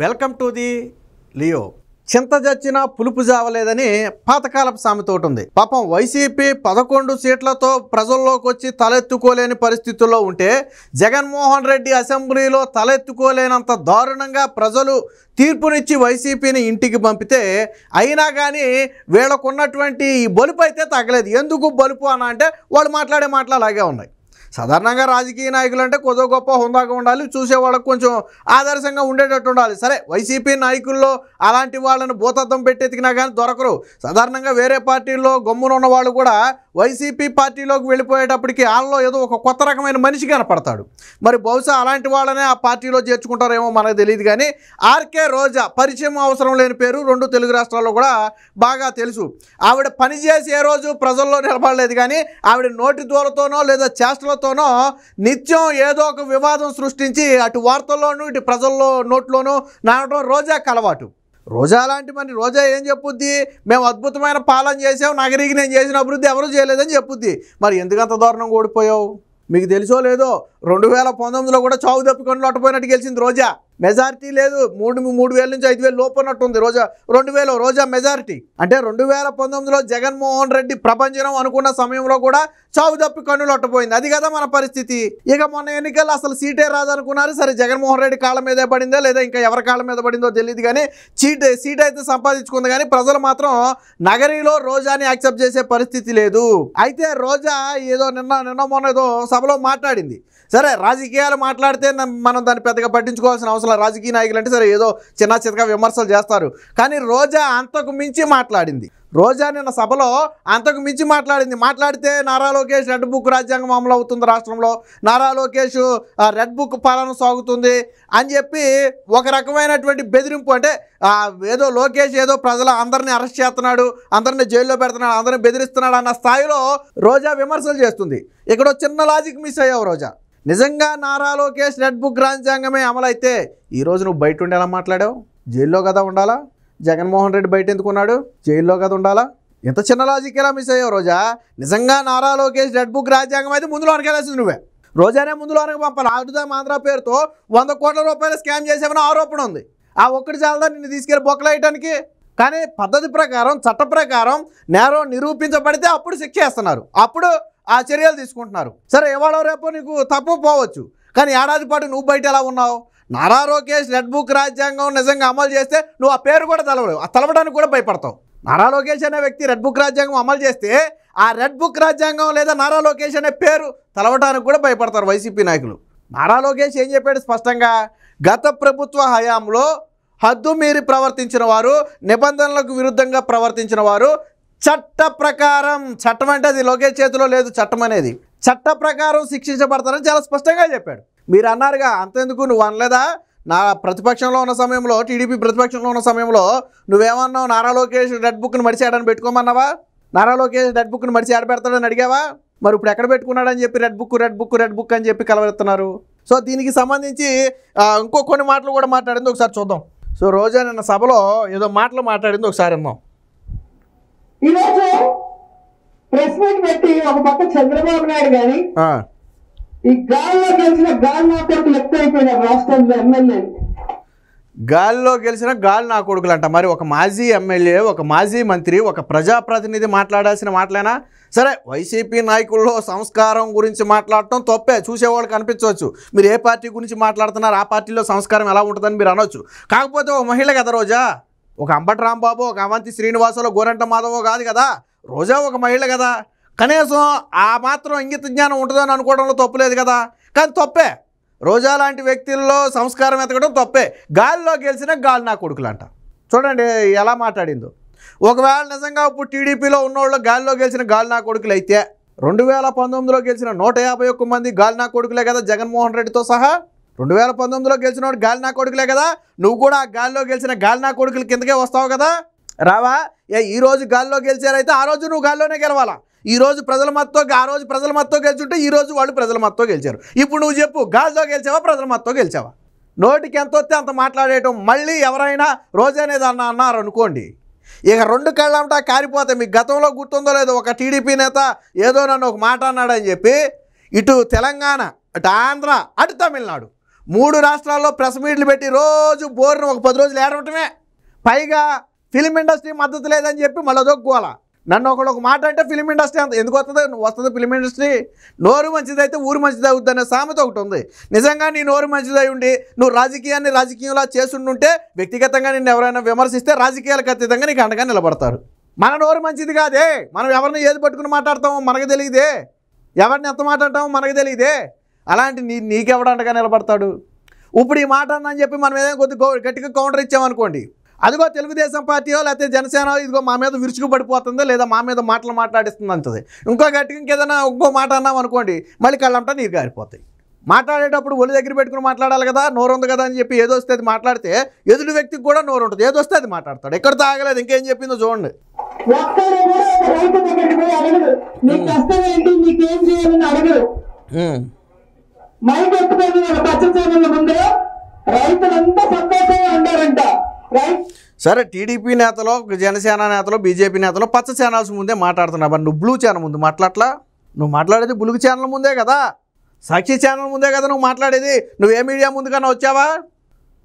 Welcome to the Leo. చింత చచ్చినా పులుపు జావలేదని పాతకాలపు సామెత ఒకటి ఉంది. పాపం వైసీపీ 11 సీట్లతో ప్రజల్లోకి వచ్చి తలెత్తుకోలేని పరిస్థితుల్లో ఉంటే జగన్మోహన్ రెడ్డి అసెంబ్లీలో తలెత్తుకోలేనంత దారుణంగా ప్రజలు తీర్పునిచ్చి వైసీపీని ఇంటికి పంపితే అయినా కానీ వీళ్ళకున్నటువంటి ఈ బలుపు అయితే తగ్గలేదు. ఎందుకు బలుపు అని అంటే వాళ్ళు మాట్లాడే మాటలు అలాగే ఉన్నాయి. సాధారణంగా రాజకీయ నాయకులు అంటే కొద్దిగా గొప్ప హుందాగా ఉండాలి, చూసేవాళ్ళకు కొంచెం ఆదర్శంగా ఉండేటట్టు ఉండాలి. సరే, వైసీపీ నాయకుల్లో అలాంటి వాళ్ళని భూతద్దం పెట్టెతికినా కానీ దొరకరు. సాధారణంగా వేరే పార్టీల్లో గమ్మున ఉన్న వాళ్ళు కూడా వైసీపీ పార్టీలోకి వెళ్ళిపోయేటప్పటికి వాళ్ళలో ఏదో ఒక కొత్త రకమైన మనిషి కనపడతాడు. మరి బహుశా అలాంటి వాళ్ళనే ఆ పార్టీలో చేర్చుకుంటారేమో మనకు తెలియదు. కానీ ఆర్కే రోజా పరిచయం అవసరం లేని పేరు 2 తెలుగు రాష్ట్రాల్లో కూడా బాగా తెలుసు. ఆవిడ పనిచేసి ఏ రోజు ప్రజల్లో నిలబడలేదు. కానీ ఆవిడ నోటి దూరతోనో లేదా చేష్టలతోనో నిత్యం ఏదో ఒక వివాదం సృష్టించి అటు వార్తల్లోనూ ఇటు ప్రజల్లో నోట్లోనూ నానడం రోజాకి అలవాటు. రోజా లాంటి మరి రోజా ఏం చెప్పుద్ది? మేము అద్భుతమైన పాలన చేసాం, నగరికి నేను చేసిన అభివృద్ధి ఎవరు చేయలేదని చెప్పుద్ది. మరి ఎందుకంత దారుణంగా ఓడిపోయావు? మీకు తెలుసో లేదో 2019లో కూడా చావు తప్పికొని లొట్టపోయినట్టు గెలిచింది రోజా. మెజారిటీ లేదు, 3,000 నుంచి 5,000 లోపు ఉన్నట్టుంది రోజా. 2,000 రోజా మెజారిటీ. అంటే 2019లో జగన్మోహన్ రెడ్డి ప్రపంచం అనుకున్న సమయంలో కూడా చావు తప్పి కన్నులు లొట్టపోయింది. అది కదా మన పరిస్థితి. ఇక మొన్న ఎన్నికల్లో అసలు సీటే రాదనుకున్నారు. సరే, జగన్మోహన్ రెడ్డి కాళ్ళ మీదే పడిందో లేదా ఇంకా ఎవరి కాళ్ళ మీద పడిందో తెలియదు. కానీ సీట్ అయితే సంపాదించుకుంది. కానీ ప్రజలు మాత్రం నగరిలో రోజాని యాక్సెప్ట్ చేసే పరిస్థితి లేదు. అయితే రోజా ఏదో నిన్న మొన్న ఏదో సభలో మాట్లాడింది. సరే, రాజకీయాలు మాట్లాడితే మనం దాన్ని పెద్దగా పట్టించుకోవాల్సిన అవసరం. రాజకీయ నాయకులు అంటే సరే ఏదో చిన్న చితగా విమర్శలు చేస్తారు. కానీ రోజా అంతకు మించి మాట్లాడింది. రోజా నిన్న సభలో అంతకు మించి మాట్లాడితే నారా లోకేష్ రెడ్ బుక్ రాజ్యాంగం అమలు అవుతుంది రాష్ట్రంలో, నారా లోకేష్ రెడ్ బుక్ పాలన సాగుతుంది అని చెప్పి ఒక రకమైనటువంటి బెదిరింపు. అంటే ఏదో లోకేష్ ఏదో ప్రజల అందరినీ అరెస్ట్ చేస్తున్నాడు, అందరినీ జైల్లో పెడుతున్నాడు, అందరినీ బెదిరిస్తున్నాడు అన్న స్థాయిలో రోజా విమర్శలు చేస్తుంది. ఇక్కడ చిన్న లాజిక్ మిస్ అయ్యావు రోజా. నిజంగా నారా లోకేష్ రెడ్ బుక్ రాజ్యాంగమే అమలైతే ఈరోజు నువ్వు బయట ఉండి ఎలా మాట్లాడావు? జైల్లో కదా ఉండాలా? జగన్మోహన్ రెడ్డి బయట ఎందుకున్నాడు? జైల్లో కదా ఉండాలా? ఎంత చిన్న లాజిక్ ఎలా మిస్ అయ్యావు రోజా? నిజంగా నారా లోకేష్ రెడ్ బుక్ రాజ్యాంగం అయితే ముందులో అనకెళ్ళాల్సింది నువ్వే. రోజానే ముందులో అనక పంపాలి. ఆడుదాం ఆంధ్ర పేరుతో 100 కోట్ల రూపాయలు స్కామ్ చేసామని ఆరోపణ ఉంది. ఆ ఒక్కటి చాలదా నిన్ను తీసుకెళ్ళి బొక్కలేయటానికి? కానీ పద్ధతి ప్రకారం, చట్ట ప్రకారం నేరం నిరూపించబడితే అప్పుడు శిక్ష వేస్తున్నారు, అప్పుడు ఆ చర్యలు తీసుకుంటున్నారు. సరే, ఇవాళ రేపు నీకు తప్పు పోవచ్చు. కానీ ఏడాది పాటు నువ్వు బయట ఎలా ఉన్నావు? నారా లోకేష్ రెడ్ బుక్ రాజ్యాంగం నిజంగా అమలు చేస్తే నువ్వు ఆ పేరు కూడా తలవలేవు, ఆ తలవడానికి కూడా భయపడతావు. నారా లోకేష్ అనే వ్యక్తి రెడ్ బుక్ రాజ్యాంగం అమలు చేస్తే ఆ రెడ్ బుక్ రాజ్యాంగం లేదా నారా లోకేష్ అనే పేరు తలవడానికి కూడా భయపడతారు వైసీపీ నాయకులు. నారా లోకేష్ ఏం చెప్పాడు స్పష్టంగా? గత ప్రభుత్వ హయాంలో హద్దు మీరి ప్రవర్తించిన వారు, నిబంధనలకు విరుద్ధంగా ప్రవర్తించిన వారు చట్ట ప్రకారం, చట్టం అంటే అది లోకేష్ చేతిలో లేదు, చట్టం అనేది చట్ట ప్రకారం శిక్షించబడతారని చాలా స్పష్టంగా చెప్పాడు. మీరు అన్నారుగా, అంతెందుకు నువ్వు అనలేదా? నా ప్రతిపక్షంలో ఉన్న సమయంలో, టీడీపీ ప్రతిపక్షంలో ఉన్న సమయంలో నువ్వేమన్నావు? నారా లోకేష్ రెడ్ బుక్ని మడిచాడని పెట్టుకోమన్నావా? నారా లోకేష్ రెడ్ బుక్ని మడిచి ఆడపెడతాడని అడిగావా? మరి ఇప్పుడు ఎక్కడ పెట్టుకున్నాడని చెప్పి రెడ్ బుక్ అని చెప్పి కలవెత్తున్నారు. సో దీనికి సంబంధించి ఇంకో కొన్ని మాటలు కూడా మాట్లాడింది, ఒకసారి చూద్దాం. సో రోజా నిన్న సభలో ఏదో మాటలు మాట్లాడింది, ఒకసారి విందాం. ఈరోజు ప్రెస్ మీట్ పెట్టి ఒక పక్క చంద్రబాబు నాయుడు గాని ఈ గాల్లో గెలిచిన గాలి నా కొడుకులు ఎక్కువైపోయినారు రాష్ట్రంలో ఎమ్మెల్యే. గాలిలో గెలిచిన గాలి నా కొడుకులు అంట. మరి ఒక మాజీ ఎమ్మెల్యే, ఒక మాజీ మంత్రి, ఒక ప్రజాప్రతినిధి మాట్లాడాల్సిన మాటలేనా? సరే, వైసీపీ నాయకుల్లో సంస్కారం గురించి మాట్లాడటం తప్పే, చూసేవాళ్ళకి అనిపించవచ్చు. మీరు ఏ పార్టీ గురించి మాట్లాడుతున్నారు, ఆ పార్టీలో సంస్కారం ఎలా ఉంటుందని మీరు అనొచ్చు. కాకపోతే ఒక మహిళ కదా రోజా. ఒక అంబటి రాంబాబు, ఒక అవంతి శ్రీనివాసలో, గోరంట మాధవో కాదు కదా. రోజా ఒక మహిళ కదా. కనీసం ఆ మాత్రం ఇంగిత జ్ఞానం ఉంటుందని అనుకోవడంలో తప్పులేదు కదా. కానీ తప్పే, రోజా లాంటి వ్యక్తుల్లో సంస్కారం ఎతకడం తప్పే. గాలిలో గెలిచిన గాలి నా కొడుకులంట. చూడండి ఎలా మాట్లాడిందో. ఒకవేళ నిజంగా ఇప్పుడు టీడీపీలో ఉన్నోళ్ళు గాలిలో గెలిచిన గాలి నా కొడుకులు అయితే 2019లో గెలిచిన 151 మంది గాలి నా కొడుకులే కదా, జగన్మోహన్ రెడ్డితో సహా. 2019లో గెలిచిన వాడు గాలి నా కొడుకులే కదా. నువ్వు కూడా గాలిలో గెలిచిన గాలి నా కొడుకుల కిందకే వస్తావు కదా, రావా? ఈరోజు గాలిలో గెలిచారైతే ఆ రోజు నువ్వు గాలిలోనే గెలవాలా. ఈరోజు ప్రజల మత్తో, ఆ రోజు ప్రజల మత్తో గెలిచుంటే ఈరోజు వాళ్ళు ప్రజల మత్తో గెలిచారు. ఇప్పుడు నువ్వు చెప్పు, గాలిలో గెలిచావా, ప్రజల మత్తో గెలిచావా? నోటికి ఎంత వస్తే అంత మాట్లాడేయటం. మళ్ళీ ఎవరైనా రోజా అనేది అన్నారు అనుకోండి, ఇక 2 కళ్ళంటా కారిపోతాయి. మీకు గతంలో గుర్తుందో లేదో, ఒక టీడీపీ నేత ఏదో నన్ను ఒక మాట అన్నాడని చెప్పి ఇటు తెలంగాణ, అటు ఆంధ్ర, అటు తమిళనాడు 3 రాష్ట్రాల్లో ప్రెస్ మీట్లు పెట్టి రోజు బోర్ను ఒక 10 రోజులు ఏడవటమే. పైగా ఫిలిం ఇండస్ట్రీ మద్దతు లేదని చెప్పి మళ్ళీ అదొక్కుకోవాలా. నన్ను ఒక మాట అంటే ఫిలిం ఇండస్ట్రీ అంత ఎందుకు వస్తుంది ఫిలిం ఇండస్ట్రీ? నోరు మంచిదైతే ఊరు మంచిది అవుద్ది అనే సామెత ఒకటి ఉంది. నిజంగా నీ నోరు మంచిదై ఉండి నువ్వు రాజకీయంలా చేస్తుంటే వ్యక్తిగతంగా నిన్ను ఎవరైనా విమర్శిస్తే రాజకీయాలకు అతీతంగా నీకు అండగా నిలబడతారు. మన నోరు మంచిది కాదే, మనం ఎవరిని ఏది పట్టుకుని మాట్లాడతామో మనకు తెలియదే, ఎవరిని ఎంత మాట్లాడతామో మనకు తెలియదే. అలాంటి నీకెవడు అండగా నిలబడతాడు? ఇప్పుడు ఈ మాట అని చెప్పి మనం ఏదైనా కొద్దిగా గట్టిగా కౌంటర్ ఇచ్చామనుకోండి, అదిగో తెలుగుదేశం పార్టీయో లేకపోతే జనసేన ఇదిగో మా మీద విరుచుకు పడిపోతుందో లేదా మా మీద మాటలు మాట్లాడిస్తుంది అంటది. ఇంకో గట్టిగా ఇంకేదైనా ఇంకో మాట అన్నాం అనుకోండి, మళ్ళీ కళ్ళంటా నీరు గారిపోతాయి. మాట్లాడేటప్పుడు ఒళ్ళు దగ్గర పెట్టుకుని మాట్లాడాలి కదా. నోరు ఉంది కదా అని చెప్పి ఏదో వస్తే అది మాట్లాడితే ఎదుటి వ్యక్తికి కూడా నోరు ఉంటుంది, ఏదో వస్తే అది మాట్లాడతాడు. ఎక్కడ తాగలేదు, ఇంకేం చెప్పిందో చూడండి. సరే, టీడీపీ నేతలు, జనసేన నేతలు, బీజేపీ నేతలు పచ్చ ఛానల్స్ ముందే మాట్లాడుతున్నావు. మరి నువ్వు బ్లూ ఛానల్ ముందు మాట్లాడలా? నువ్వు మాట్లాడేది బులుగు ఛానల్ ముందే కదా, సాక్షి ఛానల్ ముందే కదా నువ్వు మాట్లాడేది. నువ్వు ఏ మీడియా ముందుకన్నా వచ్చావా?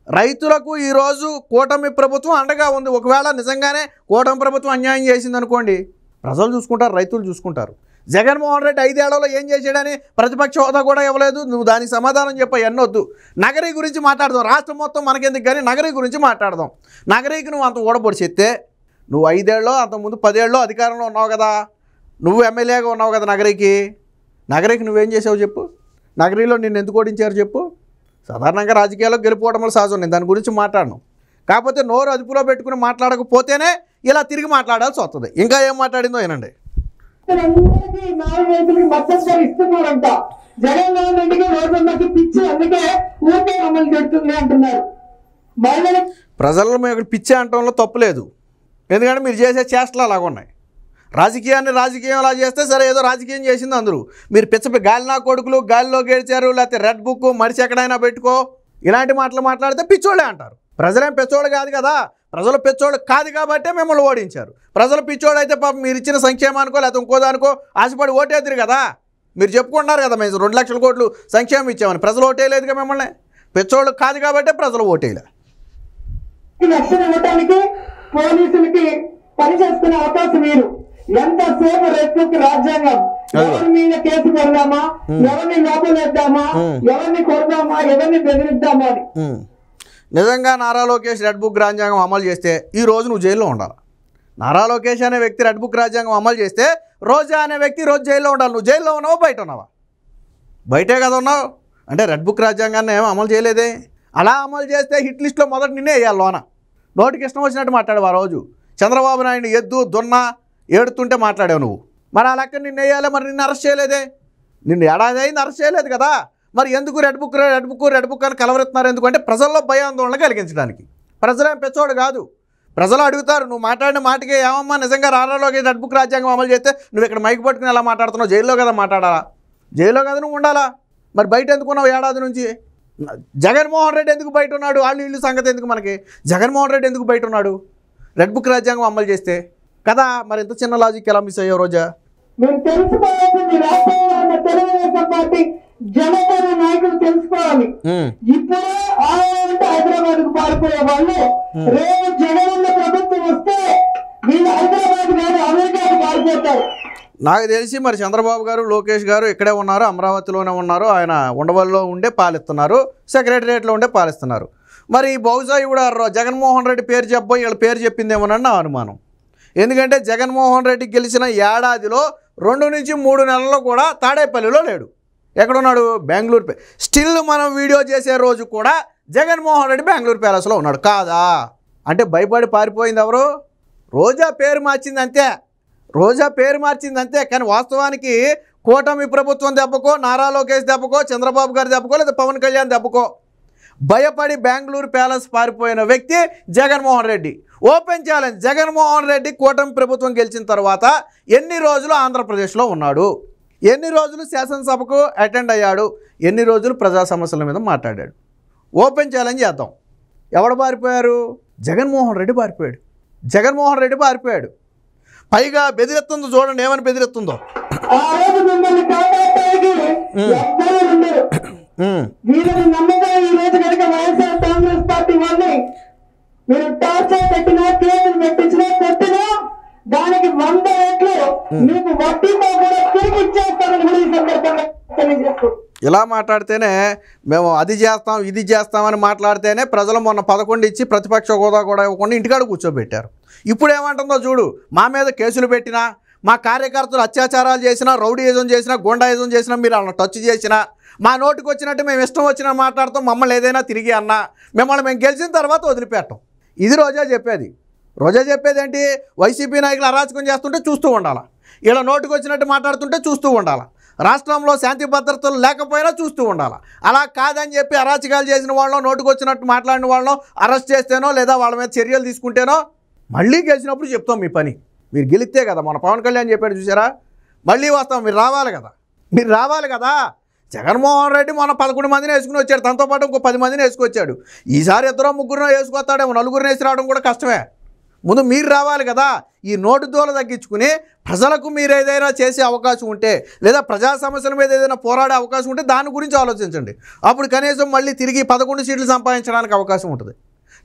రైతులకు ఈరోజు కూటమి ప్రభుత్వం అండగా ఉంది. ఒకవేళ నిజంగానే కూటమి ప్రభుత్వం అన్యాయం చేసింది అనుకోండి, ప్రజలు చూసుకుంటారు, రైతులు చూసుకుంటారు. జగన్మోహన్ రెడ్డి 5 ఏళ్లలో ఏం చేశాడని ప్రతిపక్ష హోదా కూడా ఇవ్వలేదు. నువ్వు దానికి సమాధానం చెప్ప ఎన్నొద్దు. నగరీ గురించి మాట్లాడదాం, రాష్ట్రం మొత్తం మనకెందుకు కానీ నగరీ గురించి మాట్లాడదాం. నగరీకి నువ్వు అంత ఓడబొడి చెప్తే, నువ్వు 5 ఏళ్ళలో అంతకుముందు 10 ఏళ్ళలో అధికారంలో ఉన్నావు కదా, నువ్వు ఎమ్మెల్యేగా ఉన్నావు కదా. నగరీకి నువ్వేం చేసావు చెప్పు? నగరీలో నిన్ను ఎందుకు ఓడించారు చెప్పు? సాధారణంగా రాజకీయాల్లో గెలుపోవడం సహజం, నేను దాని గురించి మాట్లాడను. కాకపోతే నోరు అదుపులో పెట్టుకుని మాట్లాడకపోతేనే ఇలా తిరిగి మాట్లాడాల్సి వస్తుంది. ఇంకా ఏం మాట్లాడిందో వినండి. ఇస్తున్నారంట జగన్మోహన్ రెడ్డికి రోజుకి పిచ్చి, అందుకే ఊటే అమలు చేస్తుంది అంటున్నారు. ప్రజల్లో మేము పిచ్చి అంటంలో తప్పులేదు, ఎందుకంటే మీరు చేసే చేష్టలు అలాగ ఉన్నాయి. రాజకీయం అలా చేస్తే సరే, ఏదో రాజకీయం చేసింది అందరూ. మీరు గాలినా కొడుకులు, గాలిలో గెలిచారు, లేకపోతే రెడ్ బుక్ మడిచి ఎక్కడైనా పెట్టుకో, ఇలాంటి మాటలు మాట్లాడితే పిచ్చోళ్ళే అంటారు. ప్రజలేం పెచ్చోళ్ళు కాదు కదా, ప్రజలు పెచ్చోళ్ళు కాదు కాబట్టే మిమ్మల్ని ఓడించారు. ప్రజలు పిచ్చోడు అయితే పాపం మీరు ఇచ్చిన సంక్షేమానికో లేకపోతే ఇంకోదానికో ఆశపడి ఓటేద్దరు కదా. మీరు చెప్పుకుంటున్నారు కదా మేము 2 లక్షల కోట్లు సంక్షేమం ఇచ్చామని, ప్రజలు ఓటేయలేదుగా మిమ్మల్ని. పెచ్చోళ్ళు కాదు కాబట్టే ప్రజలు ఓటేయలే. పోలీసులకి పనిచేస్తున్న అవకాశం మీరు ఎంతసేపు రెట్లకి రాజ్యాంగం, ఎవరి మీద కేసు పెడదామా, ఎవరిని లోపలేద్దామా, ఎవరిని కొడదామా, ఎవరిని బెదిరిద్దామా అని. నిజంగా నారా లోకేష్ రెడ్ బుక్ రాజ్యాంగం అమలు చేస్తే ఈ రోజు నువ్వు జైల్లో ఉండాలి. నారా లోకేష్ అనే వ్యక్తి రెడ్ బుక్ రాజ్యాంగం అమలు చేస్తే రోజా అనే వ్యక్తి రోజు జైల్లో ఉండాలి. నువ్వు జైల్లో ఉన్నావా బయట ఉన్నావా? బయటే కదా ఉన్నావు. అంటే రెడ్ బుక్ రాజ్యాంగాన్ని ఏమో అమలు చేయలేదే. అలా అమలు చేస్తే హిట్ లిస్ట్లో మొదటి నిన్నే వేయాలి లోన. నోటికి ఇష్టం వచ్చినట్టు మాట్లాడావు ఆ రోజు. చంద్రబాబు నాయుడు ఎద్దు దున్న ఏడుతుంటే మాట్లాడావు నువ్వు. మరి ఆ లెక్క నిన్ను వేయాలి, మరి నిన్ను అరెస్ట్ చేయలేదే. నిన్ను ఏడాది అయింది అరెస్ట్ చేయలేదు కదా. మరి ఎందుకు రెడ్ బుక్ అని కలవరెత్తున్నారు? ఎందుకంటే ప్రజల్లో భయాందోళన కలిగించడానికి. ప్రజలేం పెచ్చోడు కాదు, ప్రజలు అడుగుతారు. నువ్వు మాట్లాడిన మాటకి ఏమమ్మా నిజంగా రారాలోకి రెడ్ బుక్ రాజ్యాంగం అమలు చేస్తే నువ్వు ఇక్కడ మైక్ పట్టుకుని ఎలా మాట్లాడుతున్నావు? జైల్లో కదా మాట్లాడాలా, జైల్లో కదా నువ్వు ఉండాలా. మరి బయట ఎందుకున్నావు ఏడాది నుంచి? జగన్మోహన్ రెడ్డి ఎందుకు బయట ఉన్నాడు? వీళ్ళు సంగతి ఎందుకు మనకి? జగన్మోహన్ రెడ్డి ఎందుకు బయట ఉన్నాడు? రెడ్ బుక్ రాజ్యాంగం అమలు చేస్తే కదా. మరి ఎంత చిన్న లాజిక్ ఎలా మిస్ అయ్యో రోజా? మీరు తెలుసుకోవాల్సింది రాష్ట్రంలో ఉన్న తెలుగుదేశం పార్టీ జనసేన నాయకులు తెలుసుకోవాలి. ఇప్పుడు హైదరాబాద్ కు పారిపోయే వాళ్ళు రేపు జగన్ ప్రభుత్వం వస్తే వీళ్ళు హైదరాబాద్ గారు అమెరికాకు పారిపోతారు. నాకు తెలిసి మరి చంద్రబాబు గారు లోకేష్ గారు ఇక్కడే ఉన్నారు, అమరావతిలోనే ఉన్నారు. ఆయన ఉండవల్లో ఉండే పాలిస్తున్నారు, సెక్రటరియట్లో ఉండే పాలిస్తున్నారు. మరి బహుశా ఇప్పుడు జగన్మోహన్ రెడ్డి పేరు చెప్పబోయి వీళ్ళ పేరు చెప్పిందేమోనని నా అనుమానం. ఎందుకంటే జగన్మోహన్ రెడ్డి గెలిచిన ఏడాదిలో 2 నుంచి 3 నెలల్లో కూడా తాడేపల్లిలో లేడు. ఎక్కడున్నాడు? బెంగళూరు. స్టిల్ మనం వీడియో చేసే రోజు కూడా జగన్మోహన్ రెడ్డి బెంగళూరు ప్యాలెస్లో ఉన్నాడు కాదా? అంటే భయపడి పారిపోయింది ఎవరు? రోజా పేరు మార్చింది అంతే. రోజా పేరు మార్చింది అంతే. కానీ వాస్తవానికి కూటమి ప్రభుత్వం దెబ్బకో, నారా లోకేష్ దెబ్బకో, చంద్రబాబు గారి దెబ్బకో, లేదా పవన్ కళ్యాణ్ దెబ్బకో భయపడి బెంగళూరు ప్యాలెస్ పారిపోయిన వ్యక్తి జగన్మోహన్ రెడ్డి. ఓపెన్ ఛాలెంజ్, జగన్మోహన్ రెడ్డి కూటమి ప్రభుత్వం గెలిచిన తర్వాత ఎన్ని రోజులు ఆంధ్రప్రదేశ్లో ఉన్నాడు? ఎన్ని రోజులు శాసనసభకు అటెండ్ అయ్యాడు? ఎన్ని రోజులు ప్రజా సమస్యల మీద మాట్లాడాడు? ఓపెన్ ఛాలెంజ్ చేద్దాం. ఎవడు పారిపోయారు? జగన్మోహన్ రెడ్డి పారిపోయాడు. జగన్మోహన్ రెడ్డి పారిపోయాడు. పైగా బెదిరెత్తుందో చూడండి, ఏమని బెదిరెత్తుందో. వీళ్ళని నమ్మగా ఈ రోజు కనుక వైఎస్ఆర్ కాంగ్రెస్ పార్టీ వాళ్ళని మీరు టార్చర్ పెట్టినా, కేసులు పెట్టించినా, కొట్టినా దానికి 100 రెట్లు మీకు వడ్డీతో కూడా తిరిగి ఇచ్చేస్తారని కూడా ఈ సందర్భంగా తెలియజేస్తారు. ఇలా మాట్లాడితేనే మేము అది చేస్తాం ఇది చేస్తామని మాట్లాడితేనే ప్రజలు మొన్న 11 ఇచ్చి ప్రతిపక్ష హోదా కూడా ఇవ్వకుండా ఇంటికాడ కూర్చోబెట్టారు. ఇప్పుడు ఏమంటుందో చూడు, మా మీద కేసులు పెట్టినా, మా కార్యకర్తలు అత్యాచారాలు చేసినా, రౌడీయిజం చేసినా, గుండాయిజం చేసినా, మీరు అలా టచ్ చేసినా, మా నోటికి వచ్చినట్టు మేము ఇష్టం వచ్చినా మాట్లాడతాం, మమ్మల్ని ఏదైనా తిరిగి అన్నా మిమ్మల్ని మేము గెలిచిన తర్వాత వదిలిపెట్టాం. ఇది రోజా చెప్పేది. రోజా చెప్పేది ఏంటి? వైసీపీ నాయకులు అరాచకం చేస్తుంటే చూస్తూ ఉండాలి, ఇలా నోటికి వచ్చినట్టు మాట్లాడుతుంటే చూస్తూ ఉండాలి, రాష్ట్రంలో శాంతి భద్రతలు లేకపోయినా చూస్తూ ఉండాలి. అలా కాదని చెప్పి అరాచకాలు చేసిన వాళ్ళను, నోటికి వచ్చినట్టు మాట్లాడిన వాళ్ళను అరెస్ట్ చేస్తేనో లేదా వాళ్ళ మీద చర్యలు తీసుకుంటేనో మళ్ళీ గెలిచినప్పుడు చెప్తాం మీ పని. మీరు గెలిస్తే కదా, మన పవన్ కళ్యాణ్ చెప్పాడు చూసారా, మళ్ళీ వస్తాం, మీరు రావాలి కదా. జగన్మోహన్ రెడ్డి మొన్న 11 మందిని వేసుకుని వచ్చాడు, తనతో పాటు ఇంకో 10 మందిని వేసుకొచ్చాడు. ఈసారి 2-3 వేసుకొస్తాడేమో, 4 వేసుకురావడం కూడా కష్టమే. ముందు మీరు రావాలి కదా. ఈ నోటు దోల తగ్గించుకుని ప్రజలకు మీరు ఏదైనా చేసే అవకాశం ఉంటే, లేదా ప్రజా సమస్యల మీద ఏదైనా పోరాడే అవకాశం ఉంటే దాని గురించి ఆలోచించండి. అప్పుడు కనీసం మళ్ళీ తిరిగి 11 సీట్లు సంపాదించడానికి అవకాశం ఉంటుంది.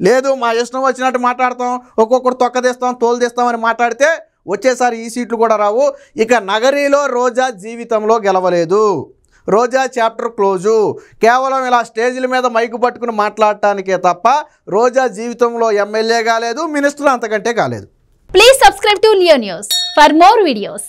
లేదు మా ఇష్టం వచ్చినట్టు మాట్లాడతాం, ఒక్కొక్కరు తొక్కదీస్తాం, తోలు తీస్తామని మాట్లాడితే వచ్చేసారి ఈ సీట్లు కూడా రావు. ఇక నగరిలో రోజా జీవితంలో గెలవలేదు, రోజా చాప్టర్ క్లోజు. కేవలం ఇలా స్టేజీల మీద మైకు పట్టుకుని మాట్లాడటానికే తప్ప రోజా జీవితంలో ఎమ్మెల్యే కాలేదు, మినిస్టర్ అంతకంటే కాలేదు. Please subscribe to Leo news for more videos.